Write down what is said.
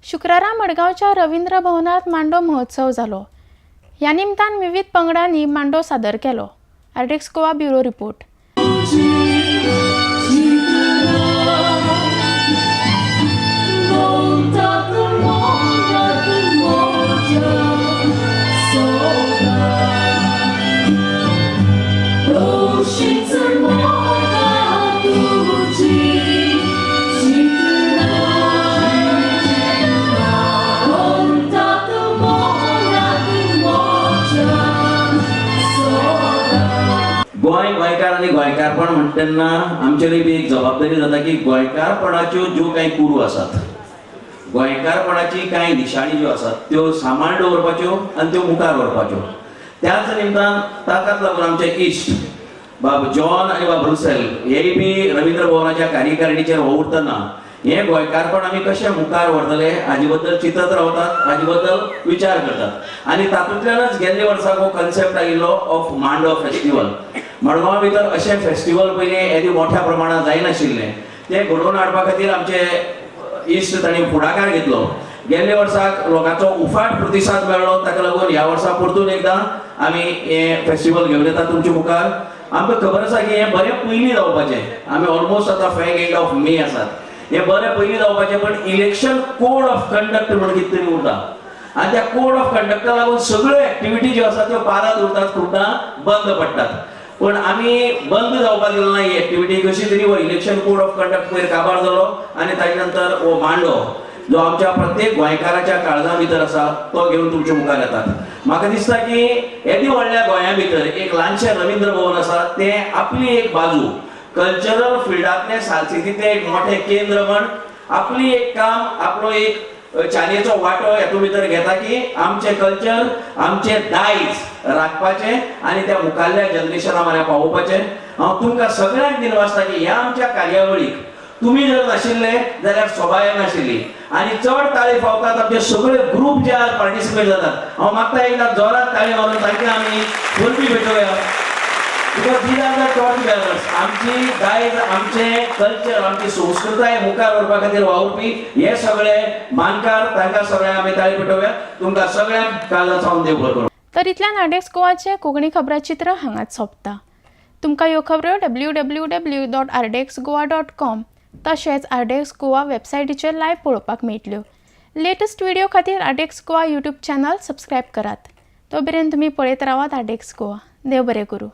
शुक्रारा मडगावच्या रवींद्र भवनात मांडो महोत्सव जालो। ह्या निमतान विविध पंगडांनी मांडो सादर केलो। आरडेक्स गोवा ब्युरो रिपोर्ट। गोंयकार आणि गोंयकारपण म्हणटना आमचेर बी एक जबाबदारी जाता की गोंयकारपणाच्यो ज्यो काही कुरू आसात, गोंयकारपणाची कांय निशाणी ज्यो आसात त्यो सांबाळून दवरपाच्यो आनी त्यो मुखार व्हरपाच्यो। त्याच निमतान ताकाच लागून आमचे इश्ट बाब जॉन आनी बाब रुसेल हेय बी रवींद्र भवनाच्या कार्यकारिणीचेर उरतना हे गोंयकारपण आमी कशें मुखार व्हरतले हाजे बद्दल चिंतत रावतात, हाजे बद्दल विचार करतात। आनी तातूंतल्यानच गेल्ले वर्सा हो कन्सेप्ट आयिल्लो ऑफ मांडो फेस्टिवल। मडगांवा भितर अशें फेस्टिवल पयलीं येदी मोठ्या प्रमाणात जायनाशिल्लें, तें घडोवन हाडपा खातीर आमचे इश्ट तांणी फुडाकार घेतलो। गेल्ले वर्साक लोकांचो उफाट प्रतिसाद मेळ्ळो, ताका लागून ह्या वर्सा परतून एकदां आमी हे फेस्टिवल घेवन येता तुमचे मुखार। आमकां खबर आसा की हें बरें पयलीं जावपाचें। आमी ऑलमोस्ट आतां फॅग एंड ऑफ मे आसात। हें बरें पयलीं जावपाचें, पण इलेक्शन कोड ऑफ कंडक्ट म्हणून कितें तरी उरता आनी त्या कोड ऑफ कंडक्टा लागून सगळ्यो एक्टिविटी ज्यो आसात त्यो पारात उरतात, खुबदां बंद पडटात। पण आमी बंद जावपाक दिलो ना ही एक्टिविटी। कशी तरी हो इलेक्शन कोड ऑफ कंडक्ट पयर काबार जालो आनी ताजे नंतर हो मांडो जो आमच्या प्रत्येक गोंयकाराच्या काळजा भितर आसा तो घेवन तुमच्या मुखार येतात। म्हाका दिसता की येदी व्हडल्या गोंया भितर एक ल्हानशें रवींद्र भवन आसा, तें आपली एक बाजू कल्चरल फिल्डांतलें सालसेतीचें एक मोठें केंद्र म्हण आपली एक काम, आपलो एक चानयेचो वांटो हेतून भितर घेता की आमचें कल्चर, आमचें दायज राखपाचें आनी त्या मुखारल्या जनरेशना म्हऱ्या पावोवपाचें। हांव तुमकां सगळ्यांक दिनवासता की ह्या आमच्या कार्यावळीक तुम्ही जर नाशिल्ले जाल्यार सोबाय नाशिल्ली आनी चड ताळी फावतात आमचे सगळे ग्रुप जे पार्टिसिपेट जातात। हांव मागता एकदां जोरात ताळी मारून तांकां आमी परबी भेटोवया। Because these are the torch bearers. आमची दायज, आमचे कल्चर, आमची संस्कृताय मुखार व्हरपा खातीर वावुरपी हे सगळे मानकार, तांकां सगळ्यांक आमी ताळी पेटोवया। तुमकां सगळ्यांक काळजासावन देव बरें करूं। तर इतल्यान आरडेक्स गोवाचे कोंकणी खबराचित्र हांगाच सोंपता। तुमकां ह्यो खबरो www.ardexgoa.com तशेंच आरडेक्स गोवा वेबसायटीचेर लायव्ह पळोवपाक मेळटल्यो। लेटस्ट व्हिडिओ खातीर आरडेक्स गोवा यूट्यूब चॅनल सबस्क्रायब करात। तो मेरेन तुमी पळयत रावात आरडेक्स गोवा। देव बरें करूं।